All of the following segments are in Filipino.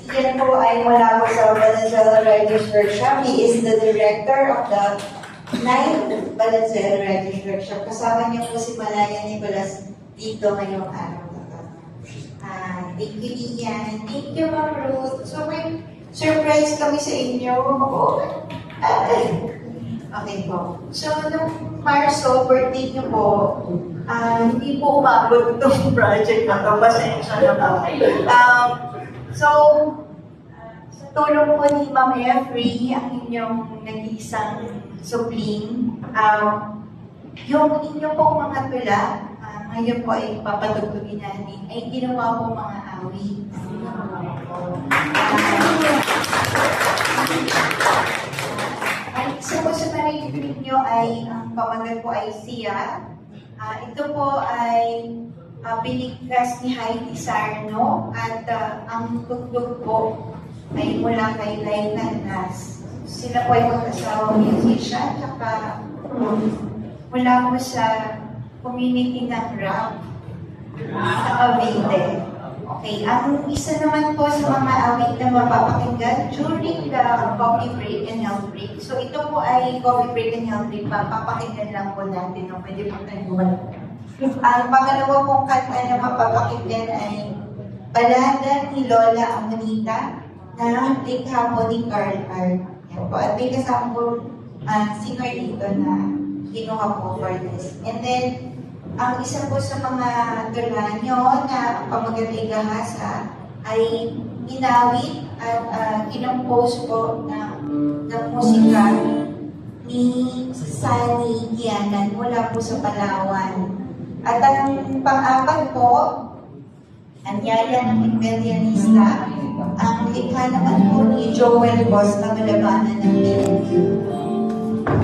Ian po ay mula po sa Valenzuela Writers Workshop. He is the director of the 9th Valenzuela Writers Workshop. Kasama niyo po si Malaya Nicolas dito ngayong araw na to. Thank you, Ian. Thank you, Ma'am Ruth. So, may surprise kami sa inyo. Okay po. So, nung Marso, birthday niyo po, hindi po umabot itong project na ito. Pasensya na po. So, sa tulong po ni Ma'am Efrey, ang inyong nag-iisang supling, yung inyong pong mga tula, ngayon po ay papatugtugin natin, ay ginawa po mga awit. Isa po sa marinig nyo ay, ang pamagat po ay Sia. Ito po ay binigkas ni Heidi Sarno at ang tugtog po ay mula kay Laila Nas. Sila po ay mag-asawang musician, tsaka mula po sa community ng rap sa Cavite. Okay, ang isa naman po sa mga awit na mapapakinggan during the coffee break and health break. So ito po ay coffee break and health break, papakinggan lang po natin. No? Pwede po tayo buwan. Ang pangalawa pong kanta na mapapakinggan ay Balada ni Lola Amonita na likha po ni Carl Art. Yan po. At may kasama po singer dito na kinuha po for this. And then, ang isa po sa mga tula nyo na pamagat ay Gahasa ay inawit at kinompose po ng musika ni Sunny Gianan mula po sa Palawan. At ang pang-apat po, Anyaya ng Imperialista, ang likha naman po ni Joel Boss na malabanan ng PNQ.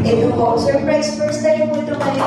Ito po, surprise first time po ito kayo.